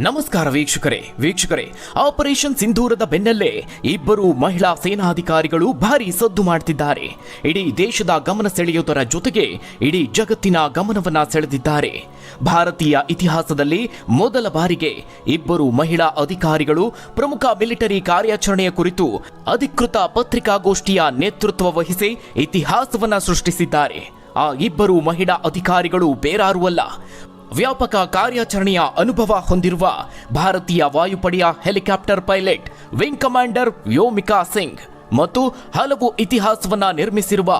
ನಮಸ್ಕಾರ ವೀಕ್ಷಕರೇ ಆಪರೇಷನ್ ಸಿಂಧೂರದ ಬೆನ್ನಲ್ಲೇ ಇಬ್ಬರು ಮಹಿಳಾ ಸೇನಾಧಿಕಾರಿಗಳು ಭಾರಿ ಸದ್ದು ಮಾಡುತ್ತಿದ್ದಾರೆ. ಇಡೀ ದೇಶದ ಗಮನ ಸೆಳೆಯುವುದರ ಜೊತೆಗೆ ಇಡೀ ಜಗತ್ತಿನ ಗಮನವನ್ನ ಸೆಳೆದಿದ್ದಾರೆ. ಭಾರತೀಯ ಇತಿಹಾಸದಲ್ಲಿ ಮೊದಲ ಬಾರಿಗೆ ಇಬ್ಬರು ಮಹಿಳಾ ಅಧಿಕಾರಿಗಳು ಪ್ರಮುಖ ಮಿಲಿಟರಿ ಕಾರ್ಯಾಚರಣೆಯ ಕುರಿತು ಅಧಿಕೃತ ಪತ್ರಿಕಾಗೋಷ್ಠಿಯ ನೇತೃತ್ವ ವಹಿಸಿ ಇತಿಹಾಸವನ್ನ ಸೃಷ್ಟಿಸಿದ್ದಾರೆ. ಆ ಇಬ್ಬರು ಮಹಿಳಾ ಅಧಿಕಾರಿಗಳು ಬೇರಾರುವಲ್ಲ, ವ್ಯಾಪಕ ಕಾರ್ಯಾಚರಣೆಯ ಅನುಭವ ಹೊಂದಿರುವ ಭಾರತೀಯ ವಾಯುಪಡೆಯ helicopter pilot wing commander Vyomika Singh ಮತ್ತು ಹಲವು ಇತಿಹಾಸವನ್ನ ನಿರ್ಮಿಸಿರುವ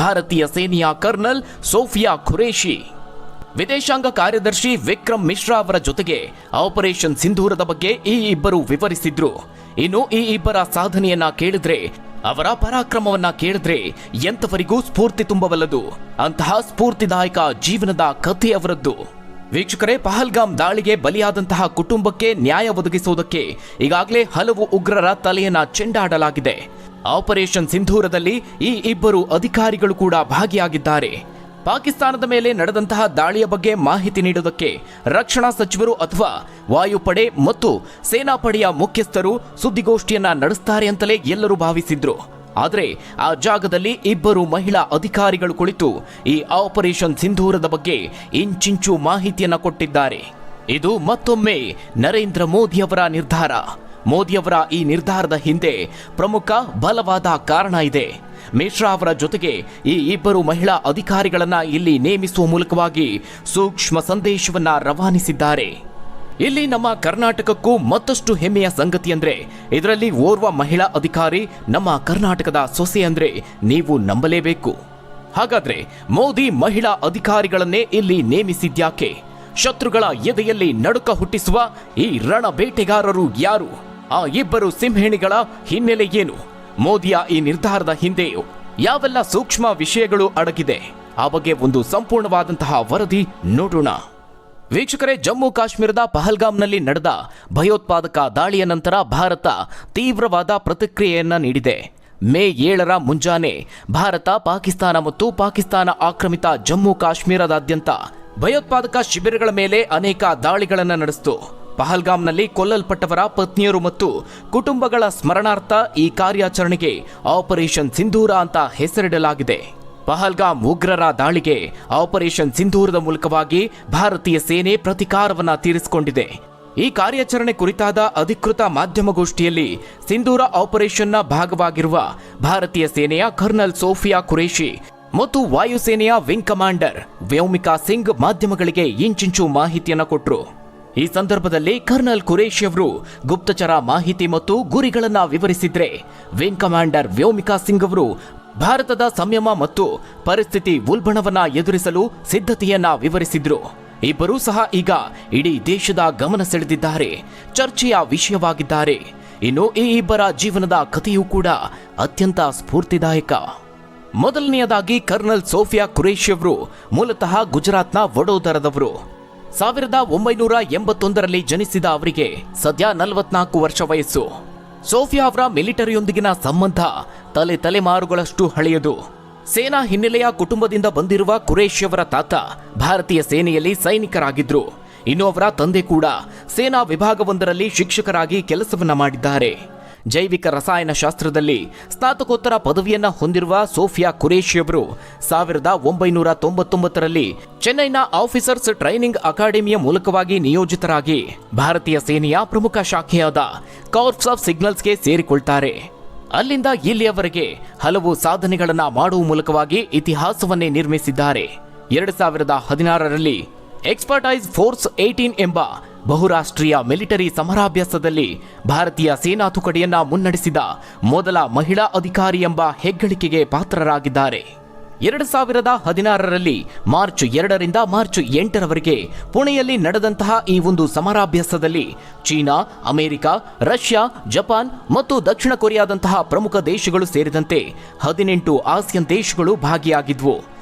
ಭಾರತೀಯ ಸೇನೆಯ ಕರ್ನಲ್ ಸೋಫಿಯಾ ಖುರೇಶಿ. ವಿದೇಶಾಂಗ ಕಾರ್ಯದರ್ಶಿ ವಿಕ್ರಮ್ ಮಿಶ್ರಾ ಅವರ ಜೊತೆಗೆ ಆಪರೇಷನ್ ಸಿಂಧೂರದ ಬಗ್ಗೆ ಈ ಇಬ್ಬರು ವಿವರಿಸಿದ್ರು. ಇನ್ನು ಈ ಇಬ್ಬರ ಸಾಧನೆಯನ್ನ ಕೇಳಿದ್ರೆ, ಅವರ ಪರಾಕ್ರಮವನ್ನ ಕೇಳಿದ್ರೆ ಎಂತವರಿಗೂ ಸ್ಫೂರ್ತಿ ತುಂಬಬಲ್ಲದು. ಅಂತಹ ಸ್ಫೂರ್ತಿದಾಯಕ ಜೀವನದ ಕಥೆ ಅವರದ್ದು. ವೀಕ್ಷಕರೇ, ಪಹಲ್ಗಾಮ್ ದಾಳಿಗೆ ಬಲಿಯಾದಂತಹ ಕುಟುಂಬಕ್ಕೆ ನ್ಯಾಯ ಒದಗಿಸುವುದಕ್ಕೆ ಈಗಾಗಲೇ ಹಲವು ಉಗ್ರರ ತಲೆಯನ್ನ ಚೆಂಡಾಡಲಾಗಿದೆ. ಆಪರೇಷನ್ ಸಿಂಧೂರದಲ್ಲಿ ಈ ಇಬ್ಬರು ಅಧಿಕಾರಿಗಳು ಕೂಡ ಭಾಗಿಯಾಗಿದ್ದಾರೆ. ಪಾಕಿಸ್ತಾನದ ಮೇಲೆ ನಡೆದಂತಹ ದಾಳಿಯ ಬಗ್ಗೆ ಮಾಹಿತಿ ನೀಡುವುದಕ್ಕೆ ರಕ್ಷಣಾ ಸಚಿವರು ಅಥವಾ ವಾಯುಪಡೆ ಮತ್ತು ಸೇನಾಪಡೆಯ ಮುಖ್ಯಸ್ಥರು ಸುದ್ದಿಗೋಷ್ಠಿಯನ್ನ ನಡೆಸುತ್ತಾರೆ ಅಂತಲೇ ಎಲ್ಲರೂ ಭಾವಿಸಿದ್ರು. ಆದರೆ ಆ ಜಾಗದಲ್ಲಿ ಇಬ್ಬರು ಮಹಿಳಾ ಅಧಿಕಾರಿಗಳು ಕುಳಿತು ಈ ಆಪರೇಷನ್ ಸಿಂಧೂರದ ಬಗ್ಗೆ ಇಂಚಿಂಚು ಮಾಹಿತಿಯನ್ನ ಕೊಟ್ಟಿದ್ದಾರೆ. ಇದು ಮತ್ತೊಮ್ಮೆ ನರೇಂದ್ರ ಮೋದಿಯವರ ನಿರ್ಧಾರ. ಮೋದಿಯವರ ಈ ನಿರ್ಧಾರದ ಹಿಂದೆ ಪ್ರಮುಖ ಬಲವಾದ ಕಾರಣ ಇದೆ. ಮಿಶ್ರಾ ಅವರ ಜೊತೆಗೆ ಈ ಇಬ್ಬರು ಮಹಿಳಾ ಅಧಿಕಾರಿಗಳನ್ನ ಇಲ್ಲಿ ನೇಮಿಸುವ ಮೂಲಕವಾಗಿ ಸೂಕ್ಷ್ಮ ಸಂದೇಶವನ್ನ ರವಾನಿಸಿದ್ದಾರೆ. ಇಲ್ಲಿ ನಮ್ಮ ಕರ್ನಾಟಕಕ್ಕೂ ಮತ್ತಷ್ಟು ಹೆಮ್ಮೆಯ ಸಂಗತಿ ಅಂದ್ರೆ, ಇದರಲ್ಲಿ ಓರ್ವ ಮಹಿಳಾ ಅಧಿಕಾರಿ ನಮ್ಮ ಕರ್ನಾಟಕದ ಸೊಸೆ ಅಂದ್ರೆ ನೀವು ನಂಬಲೇಬೇಕು. ಹಾಗಾದ್ರೆ ಮೋದಿ ಮಹಿಳಾ ಅಧಿಕಾರಿಗಳನ್ನೇ ಇಲ್ಲಿ ನೇಮಿಸಿದ್ಯಾಕೆ? ಶತ್ರುಗಳ ಎದೆಯಲ್ಲಿ ನಡುಕ ಹುಟ್ಟಿಸುವ ಈ ರಣ ಬೇಟೆಗಾರರು ಯಾರು? ಆ ಇಬ್ಬರು ಸಿಂಹಿಣಿಗಳ ಹಿನ್ನೆಲೆ ಏನು? ಮೋದಿಯ ಈ ನಿರ್ಧಾರದ ಹಿಂದೆ ಯಾವೆಲ್ಲ ಸೂಕ್ಷ್ಮ ವಿಷಯಗಳು ಅಡಗಿದೆ? ಆ ಬಗ್ಗೆ ಒಂದು ಸಂಪೂರ್ಣವಾದಂತಹ ವರದಿ ನೋಡೋಣ. ವೀಕ್ಷಕರೇ, ಜಮ್ಮು ಕಾಶ್ಮೀರದ ಪಹಲ್ಗಾಮ್ನಲ್ಲಿ ನಡೆದ ಭಯೋತ್ಪಾದಕ ದಾಳಿಯ ನಂತರ ಭಾರತ ತೀವ್ರವಾದ ಪ್ರತಿಕ್ರಿಯೆಯನ್ನ ನೀಡಿದೆ. ಮೇ 7ರ ಮುಂಜಾನೆ ಭಾರತ ಪಾಕಿಸ್ತಾನ ಮತ್ತು ಪಾಕಿಸ್ತಾನ ಆಕ್ರಮಿತ ಜಮ್ಮು ಕಾಶ್ಮೀರದಾದ್ಯಂತ ಭಯೋತ್ಪಾದಕ ಶಿಬಿರಗಳ ಮೇಲೆ ಅನೇಕ ದಾಳಿಗಳನ್ನು ನಡೆಸಿತು. ಪಹಲ್ಗಾಮ್ನಲ್ಲಿ ಕೊಲ್ಲಲ್ಪಟ್ಟವರ ಪತ್ನಿಯರು ಮತ್ತು ಕುಟುಂಬಗಳ ಸ್ಮರಣಾರ್ಥ ಈ ಕಾರ್ಯಾಚರಣೆಗೆ ಆಪರೇಷನ್ ಸಿಂಧೂರ ಅಂತ ಹೆಸರಿಡಲಾಗಿದೆ. ಪಹಲ್ಗಾಮ್ ಉಗ್ರರ ದಾಳಿಗೆ ಆಪರೇಷನ್ ಸಿಂಧೂರದ ಮೂಲಕವಾಗಿ ಭಾರತೀಯ ಸೇನೆ ಪ್ರತಿಕಾರವನ್ನ ತೀರಿಸಿಕೊಂಡಿದೆ. ಈ ಕಾರ್ಯಾಚರಣೆ ಕುರಿತಾದ ಅಧಿಕೃತ ಮಾಧ್ಯಮಗೋಷ್ಠಿಯಲ್ಲಿ ಸಿಂಧೂರ ಆಪರೇಷನ್ನ ಭಾಗವಾಗಿರುವ ಭಾರತೀಯ ಸೇನೆಯ ಕರ್ನಲ್ ಸೋಫಿಯಾ ಖುರೇಶಿ ಮತ್ತು ವಾಯುಸೇನೆಯ ವಿಂಗ್ ಕಮಾಂಡರ್ ವ್ಯೋಮಿಕಾ ಸಿಂಗ್ ಮಾಧ್ಯಮಗಳಿಗೆ ಇಂಚಿಂಚು ಮಾಹಿತಿಯನ್ನ ಕೊಟ್ಟರು. ಈ ಸಂದರ್ಭದಲ್ಲಿ ಕರ್ನಲ್ ಖುರೇಶಿ ಅವರು ಗುಪ್ತಚರ ಮಾಹಿತಿ ಮತ್ತು ಗುರಿಗಳನ್ನ ವಿವರಿಸಿದ್ರೆ, ವಿಂಗ್ ಕಮಾಂಡರ್ ವ್ಯೋಮಿಕಾ ಸಿಂಗ್ ಅವರು ಭಾರತದ ಸಂಯಮ ಮತ್ತು ಪರಿಸ್ಥಿತಿ ಉಲ್ಬಣವನ್ನ ಎದುರಿಸಲು ಸಿದ್ಧತೆಯನ್ನ ವಿವರಿಸಿದ್ರು. ಇಬ್ಬರೂ ಸಹ ಈಗ ಇಡೀ ದೇಶದ ಗಮನ ಸೆಳೆದಿದ್ದಾರೆ, ಚರ್ಚೆಯ ವಿಷಯವಾಗಿದ್ದಾರೆ. ಇನ್ನು ಈ ಇಬ್ಬರ ಜೀವನದ ಕಥೆಯೂ ಕೂಡ ಅತ್ಯಂತ ಸ್ಫೂರ್ತಿದಾಯಕ. ಮೊದಲನೆಯದಾಗಿ ಕರ್ನಲ್ ಸೋಫಿಯಾ ಖುರೇಶಿ ಅವರು ಮೂಲತಃ ಗುಜರಾತ್ನ ವಡೋದರದವರು. 1981ರಲ್ಲಿ ಜನಿಸಿದ ಅವರಿಗೆ ಸದ್ಯ 44 ವರ್ಷ ವಯಸ್ಸು. ಸೋಫಿಯಾ ಅವರ ಮಿಲಿಟರಿಯೊಂದಿಗಿನ ಸಂಬಂಧ ತಲೆಮಾರುಗಳಷ್ಟು ಹಳೆಯದು. ಸೇನಾ ಹಿನ್ನೆಲೆಯ ಕುಟುಂಬದಿಂದ ಬಂದಿರುವ ಖುರೇಶಿ ಅವರ ತಾತ ಭಾರತೀಯ ಸೇನೆಯಲ್ಲಿ ಸೈನಿಕರಾಗಿದ್ರು. ಇನ್ನು ಅವರ ತಂದೆ ಕೂಡ ಸೇನಾ ವಿಭಾಗವೊಂದರಲ್ಲಿ ಶಿಕ್ಷಕರಾಗಿ ಕೆಲಸವನ್ನ ಮಾಡಿದ್ದಾರೆ. ಜೈವಿಕ ರಸಾಯನಶಾಸ್ತ್ರದಲ್ಲಿ ಸ್ನಾತಕೋತ್ತರ ಪದವಿಯನ್ನ ಹೊಂದಿರುವ ಸೋಫಿಯಾ ಖುರೇಶಿ ಅವರು 1999ರಲ್ಲಿ ಚೆನ್ನೈನ ಆಫೀಸರ್ಸ್ ಟ್ರೈನಿಂಗ್ ಅಕಾಡೆಮಿಯ ಮೂಲಕವಾಗಿ ನಿಯೋಜಿತರಾಗಿ ಭಾರತೀಯ ಸೇನೆಯ ಪ್ರಮುಖ ಶಾಖೆಯಾದ ಕಾರ್ಪ್ಸ್ ಆಫ್ ಸಿಗ್ನಲ್ಸ್ಗೆ ಸೇರಿಕೊಳ್ತಾರೆ. ಅಲ್ಲಿಂದ ಇಲ್ಲಿಯವರೆಗೆ ಹಲವು ಸಾಧನೆಗಳನ್ನ ಮಾಡುವ ಮೂಲಕವಾಗಿ ಇತಿಹಾಸವನ್ನೇ ನಿರ್ಮಿಸಿದ್ದಾರೆ. 2016ರಲ್ಲಿ ಎಕ್ಸ್ಪರ್ಟೈಸ್ ಫೋರ್ಸ್ 18 ಎಂಬ ಬಹುರಾಷ್ಟ್ರೀಯ ಮಿಲಿಟರಿ ಸಮರಾಭ್ಯಾಸದಲ್ಲಿ ಭಾರತೀಯ ಸೇನಾ ತುಕಡಿಯನ್ನ ಮುನ್ನಡೆಸಿದ ಮೊದಲ ಮಹಿಳಾ ಅಧಿಕಾರಿ ಎಂಬ ಹೆಗ್ಗಳಿಕೆಗೆ ಪಾತ್ರರಾಗಿದ್ದಾರೆ. 2016ರಲ್ಲಿ ಮಾರ್ಚ್ 2ರಿಂದ ಮಾರ್ಚ್ 8ರವರೆಗೆ ಪುಣೆಯಲ್ಲಿ ನಡೆದಂತಹ ಈ ಒಂದು ಸಮರಾಭ್ಯಾಸದಲ್ಲಿ ಚೀನಾ, ಅಮೆರಿಕ, ರಷ್ಯಾ, ಜಪಾನ್ ಮತ್ತು ದಕ್ಷಿಣ ಕೊರಿಯಾದಂತಹ ಪ್ರಮುಖ ದೇಶಗಳು ಸೇರಿದಂತೆ 18 ಆಸಿಯನ್ ದೇಶಗಳು ಭಾಗಿಯಾಗಿದ್ವು.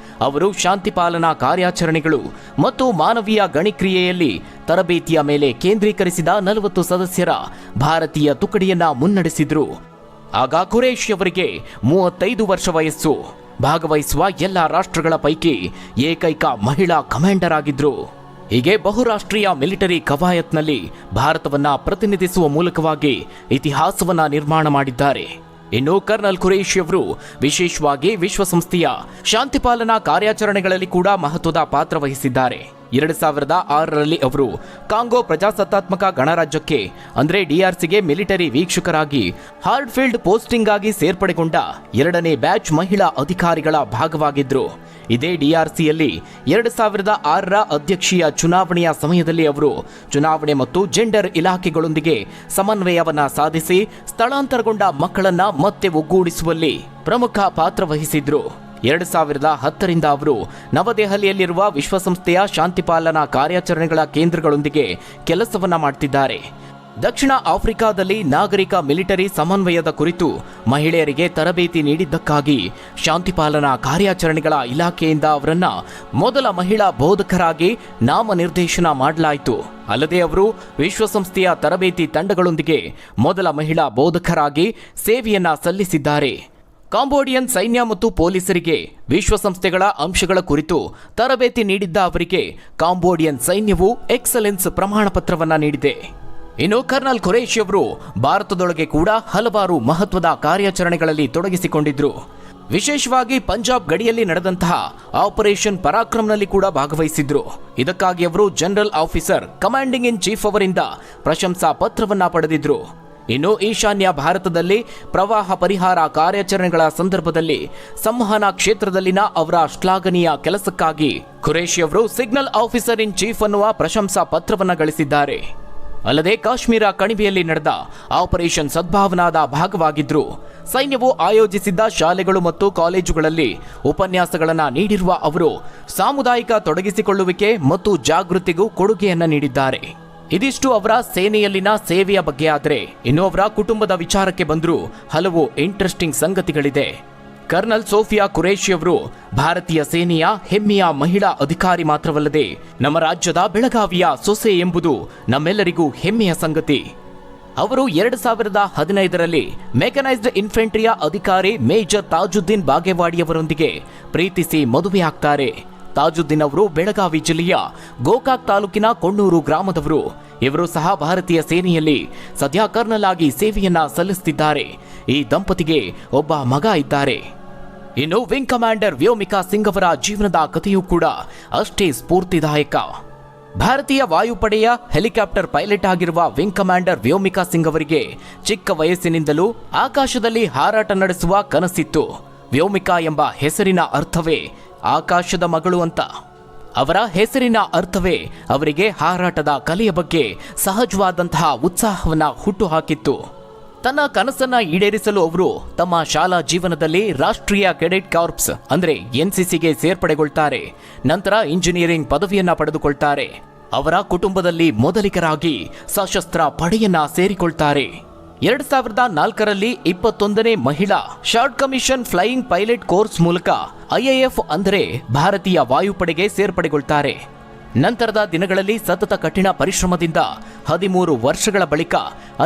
ಅವರು ಶಾಂತಿ ಪಾಲನಾ ಕಾರ್ಯಾಚರಣೆಗಳು ಮತ್ತು ಮಾನವೀಯ ಗಣಿಕ್ರಿಯೆಯಲ್ಲಿ ತರಬೇತಿಯ ಮೇಲೆ ಕೇಂದ್ರೀಕರಿಸಿದ 40 ಸದಸ್ಯರ ಭಾರತೀಯ ತುಕಡಿಯನ್ನ ಮುನ್ನಡೆಸಿದ್ರು. ಆಗ ಖುರೇಶಿ ಅವರಿಗೆ 35 ವರ್ಷ ವಯಸ್ಸು. ಭಾಗವಹಿಸುವ ಎಲ್ಲ ರಾಷ್ಟ್ರಗಳ ಪೈಕಿ ಏಕೈಕ ಮಹಿಳಾ ಕಮಾಂಡರ್ ಆಗಿದ್ರು. ಹೀಗೆ ಬಹುರಾಷ್ಟ್ರೀಯ ಮಿಲಿಟರಿ ಕವಾಯತ್ನಲ್ಲಿ ಭಾರತವನ್ನ ಪ್ರತಿನಿಧಿಸುವ ಮೂಲಕವಾಗಿ ಇತಿಹಾಸವನ್ನ ನಿರ್ಮಾಣ ಮಾಡಿದ್ದಾರೆ. ಇನ್ನು ಕರ್ನಲ್ ಖುರೇಷಿ ಅವರು ವಿಶೇಷವಾಗಿ ವಿಶ್ವಸಂಸ್ಥೆಯ ಶಾಂತಿಪಾಲನಾ ಕಾರ್ಯಾಚರಣೆಗಳಲ್ಲಿ ಕೂಡ ಮಹತ್ವದ ಪಾತ್ರ ವಹಿಸಿದ್ದಾರೆ. 2006ರಲ್ಲಿ ಅವರು ಕಾಂಗೋ ಪ್ರಜಾಸತ್ತಾತ್ಮಕ ಗಣರಾಜ್ಯಕ್ಕೆ ಅಂದ್ರೆ DRCಗೆ ಮಿಲಿಟರಿ ವೀಕ್ಷಕರಾಗಿ ಹಾರ್ಡ್ಫೀಲ್ಡ್ ಪೋಸ್ಟಿಂಗ್ ಆಗಿ ಸೇರ್ಪಡೆಗೊಂಡ 2ನೇ ಬ್ಯಾಚ್ ಮಹಿಳಾ ಅಧಿಕಾರಿಗಳ ಭಾಗವಾಗಿದ್ರು. ಇದೇ DRCಯಲ್ಲಿ 2006ರ ಅಧ್ಯಕ್ಷೀಯ ಚುನಾವಣೆಯ ಸಮಯದಲ್ಲಿ ಅವರು ಚುನಾವಣೆ ಮತ್ತು ಜೆಂಡರ್ ಇಲಾಖೆಗಳೊಂದಿಗೆ ಸಮನ್ವಯವನ್ನ ಸಾಧಿಸಿ ಸ್ಥಳಾಂತರಗೊಂಡ ಮಕ್ಕಳನ್ನ ಮತ್ತೆ ಒಗ್ಗೂಡಿಸುವಲ್ಲಿ ಪ್ರಮುಖ ಪಾತ್ರ ವಹಿಸಿದ್ರು. 2010ರಿಂದ ಅವರು ನವದೆಹಲಿಯಲ್ಲಿರುವ ವಿಶ್ವಸಂಸ್ಥೆಯ ಶಾಂತಿಪಾಲನಾ ಕಾರ್ಯಾಚರಣೆಗಳ ಕೇಂದ್ರಗಳೊಂದಿಗೆ ಕೆಲಸವನ್ನ ಮಾಡ್ತಿದ್ದಾರೆ. ದಕ್ಷಿಣ ಆಫ್ರಿಕಾದಲ್ಲಿ ನಾಗರಿಕ ಮಿಲಿಟರಿ ಸಮನ್ವಯದ ಕುರಿತು ಮಹಿಳೆಯರಿಗೆ ತರಬೇತಿ ನೀಡಿದ್ದಕ್ಕಾಗಿ ಶಾಂತಿಪಾಲನಾ ಕಾರ್ಯಾಚರಣೆಗಳ ಇಲಾಖೆಯಿಂದ ಅವರನ್ನ ಮೊದಲ ಮಹಿಳಾ ಬೋಧಕರಾಗಿ ನಾಮನಿರ್ದೇಶನ ಮಾಡಲಾಯಿತು. ಅಲ್ಲದೆ ಅವರು ವಿಶ್ವಸಂಸ್ಥೆಯ ತರಬೇತಿ ತಂಡಗಳೊಂದಿಗೆ ಮೊದಲ ಮಹಿಳಾ ಬೋಧಕರಾಗಿ ಸೇವೆಯನ್ನ ಸಲ್ಲಿಸಿದ್ದಾರೆ. ಕಾಂಬೋಡಿಯನ್ ಸೈನ್ಯ ಮತ್ತು ಪೊಲೀಸರಿಗೆ ವಿಶ್ವಸಂಸ್ಥೆಗಳ ಅಂಶಗಳ ಕುರಿತು ತರಬೇತಿ ನೀಡಿದ್ದ ಅವರಿಗೆ ಕಾಂಬೋಡಿಯನ್ ಸೈನ್ಯವು ಎಕ್ಸಲೆನ್ಸ್ ಪ್ರಮಾಣ ಪತ್ರವನ್ನ ನೀಡಿದೆ. ಇನ್ನು ಕರ್ನಲ್ ಖುರೇಷಿ ಅವರು ಭಾರತದೊಳಗೆ ಕೂಡ ಹಲವಾರು ಮಹತ್ವದ ಕಾರ್ಯಾಚರಣೆಗಳಲ್ಲಿ ತೊಡಗಿಸಿಕೊಂಡಿದ್ರು. ವಿಶೇಷವಾಗಿ ಪಂಜಾಬ್ ಗಡಿಯಲ್ಲಿ ನಡೆದಂತಹ ಆಪರೇಷನ್ ಪರಾಕ್ರಮ್ನಲ್ಲಿ ಕೂಡ ಭಾಗವಹಿಸಿದ್ರು. ಇದಕ್ಕಾಗಿ ಅವರು general officer commanding in chief ಅವರಿಂದ ಪ್ರಶಂಸಾ ಪತ್ರವನ್ನ ಪಡೆದಿದ್ರು. ಇನ್ನು ಈಶಾನ್ಯ ಭಾರತದಲ್ಲಿ ಪ್ರವಾಹ ಪರಿಹಾರ ಕಾರ್ಯಾಚರಣೆಗಳ ಸಂದರ್ಭದಲ್ಲಿ ಸಂವಹನ ಕ್ಷೇತ್ರದಲ್ಲಿನ ಅವರ ಶ್ಲಾಘನೀಯ ಕೆಲಸಕ್ಕಾಗಿ ಖುರೇಷಿ ಅವರು ಸಿಗ್ನಲ್ ಆಫೀಸರ್ ಇನ್ ಚೀಫ್ ಅನ್ನುವ ಪ್ರಶಂಸಾ ಪತ್ರವನ್ನ ಗಳಿಸಿದ್ದಾರೆ. ಅಲ್ಲದೆ ಕಾಶ್ಮೀರ ಕಣಿವೆಯಲ್ಲಿ ನಡೆದ ಆಪರೇಷನ್ ಸದ್ಭಾವನಾದ ಭಾಗವಾಗಿದ್ರು. ಸೈನ್ಯವು ಆಯೋಜಿಸಿದ್ದ ಶಾಲೆಗಳು ಮತ್ತು ಕಾಲೇಜುಗಳಲ್ಲಿ ಉಪನ್ಯಾಸಗಳನ್ನು ನೀಡಿರುವ ಅವರು ಸಾಮುದಾಯಿಕ ತೊಡಗಿಸಿಕೊಳ್ಳುವಿಕೆ ಮತ್ತು ಜಾಗೃತಿಗೂ ಕೊಡುಗೆಯನ್ನ ನೀಡಿದ್ದಾರೆ. ಇದಿಷ್ಟು ಅವರ ಸೇನೆಯಲ್ಲಿನ ಸೇವೆಯ ಬಗ್ಗೆ ಆದರೆ ಇನ್ನು ಅವರ ಕುಟುಂಬದ ವಿಚಾರಕ್ಕೆ ಬಂದರೂ ಹಲವು ಇಂಟ್ರೆಸ್ಟಿಂಗ್ ಸಂಗತಿಗಳಿದೆ. ಕರ್ನಲ್ ಸೋಫಿಯಾ ಖುರೇಷಿ ಅವರು ಭಾರತೀಯ ಸೇನೆಯ ಹೆಮ್ಮೆಯ ಮಹಿಳಾ ಅಧಿಕಾರಿ ಮಾತ್ರವಲ್ಲದೆ ನಮ್ಮ ರಾಜ್ಯದ ಬೆಳಗಾವಿಯ ಸೊಸೆ ಎಂಬುದು ನಮ್ಮೆಲ್ಲರಿಗೂ ಹೆಮ್ಮೆಯ ಸಂಗತಿ. ಅವರು 2015ರಲ್ಲಿ ಮೆಕನೈಸ್ಡ್ ಇನ್ಫೆಂಟ್ರಿಯ ಅಧಿಕಾರಿ ಮೇಜರ್ ತಾಜುದ್ದೀನ್ ಬಾಗೇವಾಡಿಯವರೊಂದಿಗೆ ಪ್ರೀತಿಸಿ ಮದುವೆಯಾಗ್ತಾರೆ. ತಾಜುದ್ದೀನ್ ಅವರು ಬೆಳಗಾವಿ ಜಿಲ್ಲೆಯ ಗೋಕಾಕ್ ತಾಲೂಕಿನ ಕೊಣ್ಣೂರು ಗ್ರಾಮದವರು. ಇವರು ಸಹ ಭಾರತೀಯ ಸೇನೆಯಲ್ಲಿ ಸದ್ಯ ಕರ್ನಲ್ ಆಗಿ ಸೇವೆಯನ್ನ ಸಲ್ಲಿಸುತ್ತಿದ್ದಾರೆ. ಈ ದಂಪತಿಗೆ ಒಬ್ಬ ಮಗ ಇದ್ದಾರೆ. ಇನ್ನು ವಿಂಗ್ ಕಮಾಂಡರ್ ವ್ಯೋಮಿಕಾ ಸಿಂಗ್ ಅವರ ಜೀವನದ ಕಥೆಯೂ ಕೂಡ ಅಷ್ಟೇ ಸ್ಫೂರ್ತಿದಾಯಕ. ಭಾರತೀಯ ವಾಯುಪಡೆಯ ಹೆಲಿಕಾಪ್ಟರ್ ಪೈಲಟ್ ಆಗಿರುವ ವಿಂಗ್ ಕಮಾಂಡರ್ ವ್ಯೋಮಿಕಾ ಸಿಂಗ್ ಅವರಿಗೆ ಚಿಕ್ಕ ವಯಸ್ಸಿನಿಂದಲೂ ಆಕಾಶದಲ್ಲಿ ಹಾರಾಟ ನಡೆಸುವ ಕನಸಿತ್ತು. ವ್ಯೋಮಿಕಾ ಎಂಬ ಹೆಸರಿನ ಅರ್ಥವೇ ಆಕಾಶದ ಮಗಳು ಅಂತ. ಅವರ ಹೆಸರಿನ ಅರ್ಥವೇ ಅವರಿಗೆ ಹಾರಾಟದ ಕಲೆಯ ಬಗ್ಗೆ ಸಹಜವಾದಂತಹ ಉತ್ಸಾಹವನ್ನ ಹುಟ್ಟುಹಾಕಿತ್ತು. ತನ್ನ ಕನಸನ್ನ ಈಡೇರಿಸಲು ಅವರು ತಮ್ಮ ಶಾಲಾ ಜೀವನದಲ್ಲಿ ರಾಷ್ಟ್ರೀಯ ಕೆಡೆಟ್ ಕಾರ್ಪ್ಸ್ ಅಂದ್ರೆ NCCಗೆ ಸೇರ್ಪಡೆಗೊಳ್ತಾರೆ. ನಂತರ ಇಂಜಿನಿಯರಿಂಗ್ ಪದವಿಯನ್ನ ಪಡೆದುಕೊಳ್ತಾರೆ. ಅವರ ಕುಟುಂಬದಲ್ಲಿ ಮೊದಲಿಗರಾಗಿ ಸಶಸ್ತ್ರ ಪಡೆಯನ್ನ ಸೇರಿಕೊಳ್ತಾರೆ. 2004ರಲ್ಲಿ 21ನೇ ಮಹಿಳಾ short commission flying pilot course ಮೂಲಕ IAF ಅಂದರೆ ಭಾರತೀಯ ವಾಯುಪಡೆಗೆ ಸೇರ್ಪಡೆಗೊಳ್ತಾರೆ. ನಂತರದ ದಿನಗಳಲ್ಲಿ ಸತತ ಕಠಿಣ ಪರಿಶ್ರಮದಿಂದ 13 ವರ್ಷಗಳ ಬಳಿಕ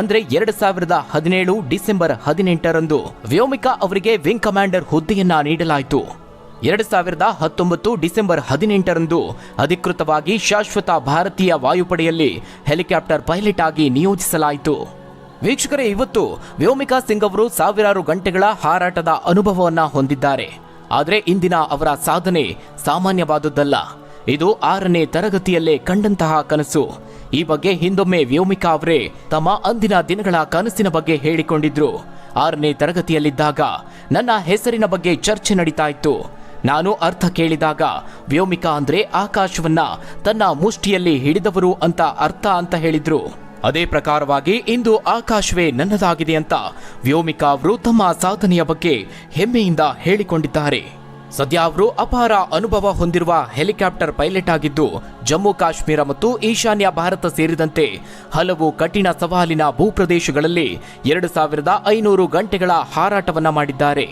ಅಂದ್ರೆ 2017 ಡಿಸೆಂಬರ್ 18ರಂದು ವ್ಯೋಮಿಕಾ ಅವರಿಗೆ ವಿಂಗ್ ಕಮಾಂಡರ್ ಹುದ್ದೆಯನ್ನ ನೀಡಲಾಯಿತು. 2019 ಡಿಸೆಂಬರ್ 18ರಂದು ಅಧಿಕೃತವಾಗಿ ಶಾಶ್ವತ ಭಾರತೀಯ ವಾಯುಪಡೆಯಲ್ಲಿ ಹೆಲಿಕಾಪ್ಟರ್ ಪೈಲಟ್ ಆಗಿ ನಿಯೋಜಿಸಲಾಯಿತು. ವೀಕ್ಷಕರೇ, ಇವತ್ತು ವ್ಯೋಮಿಕಾ ಸಿಂಗ್ ಅವರು ಸಾವಿರಾರು ಗಂಟೆಗಳ ಹಾರಾಟದ ಅನುಭವವನ್ನ ಹೊಂದಿದ್ದಾರೆ. ಆದರೆ ಇಂದಿನ ಅವರ ಸಾಧನೆ ಸಾಮಾನ್ಯವಾದುದಲ್ಲ. ಇದು 6ನೇ ತರಗತಿಯಲ್ಲೇ ಕಂಡಂತಹ ಕನಸು. ಈ ಬಗ್ಗೆ ಹಿಂದೊಮ್ಮೆ ವ್ಯೋಮಿಕಾ ಅವರೇ ತಮ್ಮ ಅಂದಿನ ದಿನಗಳ ಕನಸಿನ ಬಗ್ಗೆ ಹೇಳಿಕೊಂಡಿದ್ರು. 6ನೇ ತರಗತಿಯಲ್ಲಿದ್ದಾಗ ನನ್ನ ಹೆಸರಿನ ಬಗ್ಗೆ ಚರ್ಚೆ ನಡೀತಾ ಇತ್ತು. ನಾನು ಅರ್ಥ ಕೇಳಿದಾಗ ವ್ಯೋಮಿಕಾ ಅಂದ್ರೆ ಆಕಾಶವನ್ನ ತನ್ನ ಮುಷ್ಟಿಯಲ್ಲಿ ಹಿಡಿದವರು ಅಂತ ಅರ್ಥ ಅಂತ ಹೇಳಿದ್ರು. ಅದೇ ಪ್ರಕಾರವಾಗಿ ಇಂದು ಆಕಾಶವೇ ನನ್ನದಾಗಿದೆ ಅಂತ ವ್ಯೋಮಿಕಾ ಅವರು ತಮ್ಮ ಸಾಧನೆಯ ಬಗ್ಗೆ ಹೆಮ್ಮೆಯಿಂದ ಹೇಳಿಕೊಂಡಿದ್ದಾರೆ. ಸದ್ಯ ಅವರು ಅಪಾರ ಅನುಭವ ಹೊಂದಿರುವ ಹೆಲಿಕಾಪ್ಟರ್ ಪೈಲಟ್ ಆಗಿದ್ದು ಜಮ್ಮು ಕಾಶ್ಮೀರ ಮತ್ತು ಈಶಾನ್ಯ ಭಾರತ ಸೇರಿದಂತೆ ಹಲವು ಕಠಿಣ ಸವಾಲಿನ ಭೂಪ್ರದೇಶಗಳಲ್ಲಿ 2500 ಗಂಟೆಗಳ ಹಾರಾಟವನ್ನ ಮಾಡಿದ್ದಾರೆ.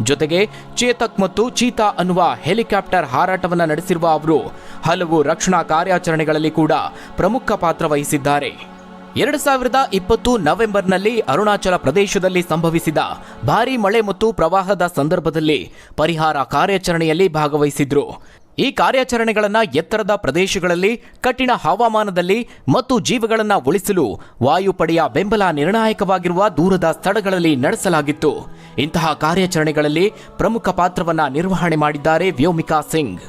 ಜೊತೆಗೆ ಚೇತಕ್ ಮತ್ತು ಚೀತಾ ಅನ್ನುವ ಹೆಲಿಕಾಪ್ಟರ್ ಹಾರಾಟವನ್ನ ನಡೆಸಿರುವ ಅವರು ಹಲವು ರಕ್ಷಣಾ ಕಾರ್ಯಾಚರಣೆಗಳಲ್ಲಿ ಕೂಡ ಪ್ರಮುಖ ಪಾತ್ರ ವಹಿಸಿದ್ದಾರೆ. 2020 ನವೆಂಬರ್ನಲ್ಲಿ ಅರುಣಾಚಲ ಪ್ರದೇಶದಲ್ಲಿ ಸಂಭವಿಸಿದ ಭಾರೀ ಮಳೆ ಮತ್ತು ಪ್ರವಾಹದ ಸಂದರ್ಭದಲ್ಲಿ ಪರಿಹಾರ ಕಾರ್ಯಾಚರಣೆಯಲ್ಲಿ ಭಾಗವಹಿಸಿದ್ರು. ಈ ಕಾರ್ಯಾಚರಣೆಗಳನ್ನು ಎತ್ತರದ ಪ್ರದೇಶಗಳಲ್ಲಿ ಕಠಿಣ ಹವಾಮಾನದಲ್ಲಿ ಮತ್ತು ಜೀವಗಳನ್ನು ಉಳಿಸಲು ವಾಯುಪಡೆಯ ಬೆಂಬಲ ನಿರ್ಣಾಯಕವಾಗಿರುವ ದೂರದ ಸ್ಥಳಗಳಲ್ಲಿ ನಡೆಸಲಾಗಿತ್ತು. ಇಂತಹ ಕಾರ್ಯಾಚರಣೆಗಳಲ್ಲಿ ಪ್ರಮುಖ ಪಾತ್ರವನ್ನ ನಿರ್ವಹಣೆ ಮಾಡಿದ್ದಾರೆ ವ್ಯೋಮಿಕಾ ಸಿಂಗ್.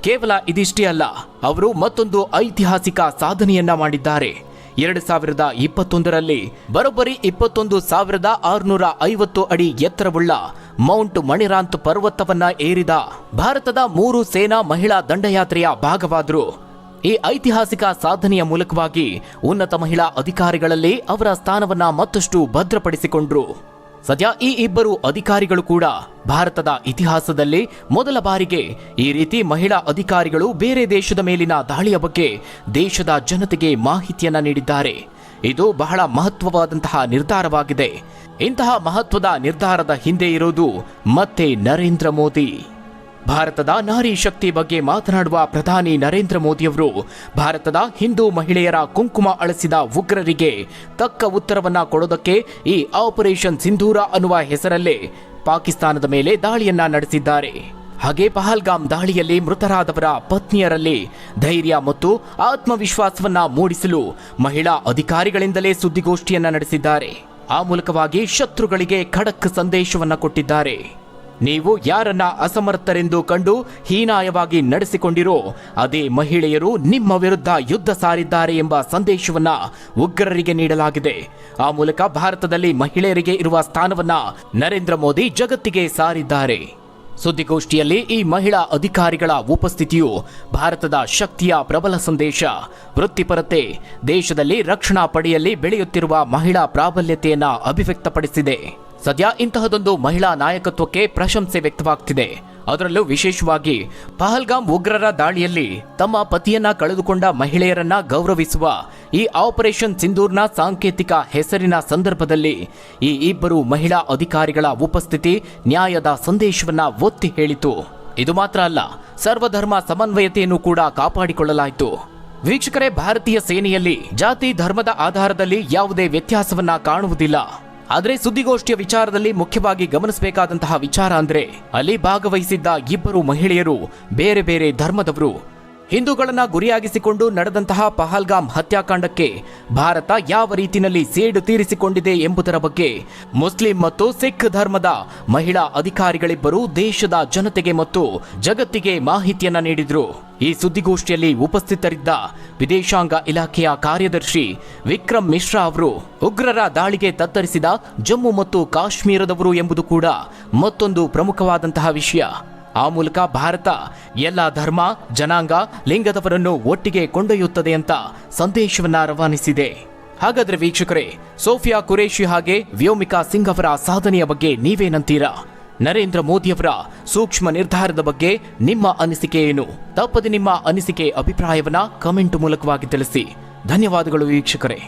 ಕೇವಲ ಇದಿಷ್ಟೇ ಅಲ್ಲ, ಅವರು ಮತ್ತೊಂದು ಐತಿಹಾಸಿಕ ಸಾಧನೆಯನ್ನ ಮಾಡಿದ್ದಾರೆ. 2021ರಲ್ಲಿ ಬರೋಬ್ಬರಿ 21,650 ಅಡಿ ಎತ್ತರವುಳ್ಳ ಮೌಂಟ್ ಮಣಿರಾಂತ್ ಪರ್ವತವನ್ನ ಏರಿದ ಭಾರತದ 3 ಸೇನಾ ಮಹಿಳಾ ದಂಡಯಾತ್ರೆಯ ಭಾಗವಾದರು. ಈ ಐತಿಹಾಸಿಕ ಸಾಧನೆಯ ಮೂಲಕವಾಗಿ ಉನ್ನತ ಮಹಿಳಾ ಅಧಿಕಾರಿಗಳಲ್ಲಿ ಅವರ ಸ್ಥಾನವನ್ನ ಮತ್ತಷ್ಟು ಭದ್ರಪಡಿಸಿಕೊಂಡ್ರು. ಸದ್ಯ ಈ ಇಬ್ಬರು ಅಧಿಕಾರಿಗಳು ಕೂಡ ಭಾರತದ ಇತಿಹಾಸದಲ್ಲಿ ಮೊದಲ ಬಾರಿಗೆ ಈ ರೀತಿ ಮಹಿಳಾ ಅಧಿಕಾರಿಗಳು ಬೇರೆ ದೇಶದ ಮೇಲಿನ ದಾಳಿಯ ಬಗ್ಗೆ ದೇಶದ ಜನತೆಗೆ ಮಾಹಿತಿಯನ್ನ ನೀಡಿದ್ದಾರೆ. ಇದು ಬಹಳ ಮಹತ್ವವಾದಂತಹ ನಿರ್ಧಾರವಾಗಿದೆ. ಇಂತಹ ಮಹತ್ವದ ನಿರ್ಧಾರದ ಹಿಂದೆ ಇರೋದು ಮತ್ತೆ ನರೇಂದ್ರ ಮೋದಿ. ಭಾರತದ ನಾರಿ ಶಕ್ತಿ ಬಗ್ಗೆ ಮಾತನಾಡುವ ಪ್ರಧಾನಿ ನರೇಂದ್ರ ಮೋದಿಯವರು ಭಾರತದ ಹಿಂದೂ ಮಹಿಳೆಯರ ಕುಂಕುಮ ಅಳಿಸಿದ ಉಗ್ರರಿಗೆ ತಕ್ಕ ಉತ್ತರವನ್ನ ಕೊಡೋದಕ್ಕೆ ಈ ಆಪರೇಷನ್ ಸಿಂಧೂರ ಅನ್ನುವ ಹೆಸರಲ್ಲೇ ಪಾಕಿಸ್ತಾನದ ಮೇಲೆ ದಾಳಿಯನ್ನ ನಡೆಸಿದ್ದಾರೆ. ಹಾಗೆ ಪಹಲ್ಗಾಮ್ ದಾಳಿಯಲ್ಲಿ ಮೃತರಾದವರ ಪತ್ನಿಯರಲ್ಲಿ ಧೈರ್ಯ ಮತ್ತು ಆತ್ಮವಿಶ್ವಾಸವನ್ನ ಮೂಡಿಸಲು ಮಹಿಳಾ ಅಧಿಕಾರಿಗಳಿಂದಲೇ ಸುದ್ದಿಗೋಷ್ಠಿಯನ್ನ ನಡೆಸಿದ್ದಾರೆ. ಆ ಮೂಲಕವಾಗಿ ಶತ್ರುಗಳಿಗೆ ಖಡಕ್ ಸಂದೇಶವನ್ನ ಕೊಟ್ಟಿದ್ದಾರೆ. ನೀವು ಯಾರನ್ನ ಅಸಮರ್ಥರೆಂದು ಕಂಡು ಹೀನಾಯವಾಗಿ ನಡೆಸಿಕೊಂಡಿರೋ ಅದೇ ಮಹಿಳೆಯರು ನಿಮ್ಮ ವಿರುದ್ಧ ಯುದ್ಧ ಸಾರಿದ್ದಾರೆ ಎಂಬ ಸಂದೇಶವನ್ನ ಉಗ್ರರಿಗೆ ನೀಡಲಾಗಿದೆ. ಆ ಮೂಲಕ ಭಾರತದಲ್ಲಿ ಮಹಿಳೆಯರಿಗೆ ಇರುವ ಸ್ಥಾನವನ್ನ ನರೇಂದ್ರ ಮೋದಿ ಜಗತ್ತಿಗೆ ಸಾರಿದ್ದಾರೆ. ಸುದ್ದಿಗೋಷ್ಠಿಯಲ್ಲಿ ಈ ಮಹಿಳಾ ಅಧಿಕಾರಿಗಳ ಉಪಸ್ಥಿತಿಯು ಭಾರತದ ಶಕ್ತಿಯ ಪ್ರಬಲ ಸಂದೇಶ, ವೃತ್ತಿಪರತೆ, ದೇಶದಲ್ಲಿ ರಕ್ಷಣಾ ಪಡೆಯಲ್ಲಿ ಬೆಳೆಯುತ್ತಿರುವ ಮಹಿಳಾ ಪ್ರಾಬಲ್ಯತೆಯನ್ನ ಅಭಿವ್ಯಕ್ತಪಡಿಸಿದೆ. ಸದ್ಯ ಇಂತಹದೊಂದು ಮಹಿಳಾ ನಾಯಕತ್ವಕ್ಕೆ ಪ್ರಶಂಸೆ ವ್ಯಕ್ತವಾಗ್ತಿದೆ. ಅದರಲ್ಲೂ ವಿಶೇಷವಾಗಿ ಪಹಲ್ಗಾಮ್ ಉಗ್ರರ ದಾಳಿಯಲ್ಲಿ ತಮ್ಮ ಪತಿಯನ್ನ ಕಳೆದುಕೊಂಡ ಮಹಿಳೆಯರನ್ನ ಗೌರವಿಸುವ ಈ ಆಪರೇಷನ್ ಸಿಂಧೂರ್ನ ಸಾಂಕೇತಿಕ ಹೆಸರಿನ ಸಂದರ್ಭದಲ್ಲಿ ಈ ಇಬ್ಬರು ಮಹಿಳಾ ಅಧಿಕಾರಿಗಳ ಉಪಸ್ಥಿತಿ ನ್ಯಾಯದ ಸಂದೇಶವನ್ನ ಒತ್ತಿ ಹೇಳಿತು. ಇದು ಮಾತ್ರ ಅಲ್ಲ, ಸರ್ವಧರ್ಮ ಸಮನ್ವಯತೆಯನ್ನು ಕೂಡ ಕಾಪಾಡಿಕೊಳ್ಳಲಾಯಿತು. ವೀಕ್ಷಕರೇ, ಭಾರತೀಯ ಸೇನೆಯಲ್ಲಿ ಜಾತಿ ಧರ್ಮದ ಆಧಾರದಲ್ಲಿ ಯಾವುದೇ ವ್ಯತ್ಯಾಸವನ್ನ ಕಾಣುವುದಿಲ್ಲ. ಆದರೆ ಸುದ್ದಿಗೋಷ್ಠಿಯ ವಿಚಾರದಲ್ಲಿ ಮುಖ್ಯವಾಗಿ ಗಮನಿಸಬೇಕಾದಂತಹ ವಿಚಾರ ಅಂದ್ರೆ ಅಲ್ಲಿ ಭಾಗವಹಿಸಿದ್ದ ಇಬ್ಬರು ಮಹಿಳೆಯರು ಬೇರೆ ಬೇರೆ ಧರ್ಮದವರು. ಹಿಂದೂಗಳನ್ನ ಗುರಿಯಾಗಿಸಿಕೊಂಡು ನಡೆದಂತಹ ಪಹಲ್ಗಾಮ್ ಹತ್ಯಾಕಾಂಡಕ್ಕೆ ಭಾರತ ಯಾವ ರೀತಿಯಲ್ಲಿ ಸೇಡು ತೀರಿಸಿಕೊಂಡಿದೆ ಎಂಬುದರ ಬಗ್ಗೆ ಮುಸ್ಲಿಂ ಮತ್ತು ಸಿಖ್ ಧರ್ಮದ ಮಹಿಳಾ ಅಧಿಕಾರಿಗಳಿಬ್ಬರು ದೇಶದ ಜನತೆಗೆ ಮತ್ತು ಜಗತ್ತಿಗೆ ಮಾಹಿತಿಯನ್ನ ನೀಡಿದ್ರು. ಈ ಸುದ್ದಿಗೋಷ್ಠಿಯಲ್ಲಿ ಉಪಸ್ಥಿತರಿದ್ದ ವಿದೇಶಾಂಗ ಇಲಾಖೆಯ ಕಾರ್ಯದರ್ಶಿ ವಿಕ್ರಮ್ ಮಿಶ್ರಾ ಅವರು ಉಗ್ರರ ದಾಳಿಗೆ ತತ್ತರಿಸಿದ ಜಮ್ಮು ಮತ್ತು ಕಾಶ್ಮೀರದವರು ಎಂಬುದು ಕೂಡ ಮತ್ತೊಂದು ಪ್ರಮುಖವಾದಂತಹ ವಿಷಯ. ಆ ಮೂಲಕ ಭಾರತ ಎಲ್ಲ ಧರ್ಮ, ಜನಾಂಗ, ಲಿಂಗದವರನ್ನು ಒಟ್ಟಿಗೆ ಕೊಂಡೊಯ್ಯುತ್ತದೆ ಅಂತ ಸಂದೇಶವನ್ನ ರವಾನಿಸಿದೆ. ಹಾಗಾದ್ರೆ ವೀಕ್ಷಕರೇ, ಸೋಫಿಯಾ ಕುರೇಶಿ ಹಾಗೆ ವ್ಯೋಮಿಕಾ ಸಿಂಗ್ ಅವರ ಸಾಧನೆಯ ಬಗ್ಗೆ ನೀವೇನಂತೀರಾ? ನರೇಂದ್ರ ಮೋದಿಯವರ ಸೂಕ್ಷ್ಮ ನಿರ್ಧಾರದ ಬಗ್ಗೆ ನಿಮ್ಮ ಅನಿಸಿಕೆ ಏನು? ತಪ್ಪದೆ ನಿಮ್ಮ ಅನಿಸಿಕೆ, ಅಭಿಪ್ರಾಯವನ್ನ ಕಮೆಂಟ್ ಮೂಲಕವಾಗಿ ತಿಳಿಸಿ. ಧನ್ಯವಾದಗಳು ವೀಕ್ಷಕರೇ.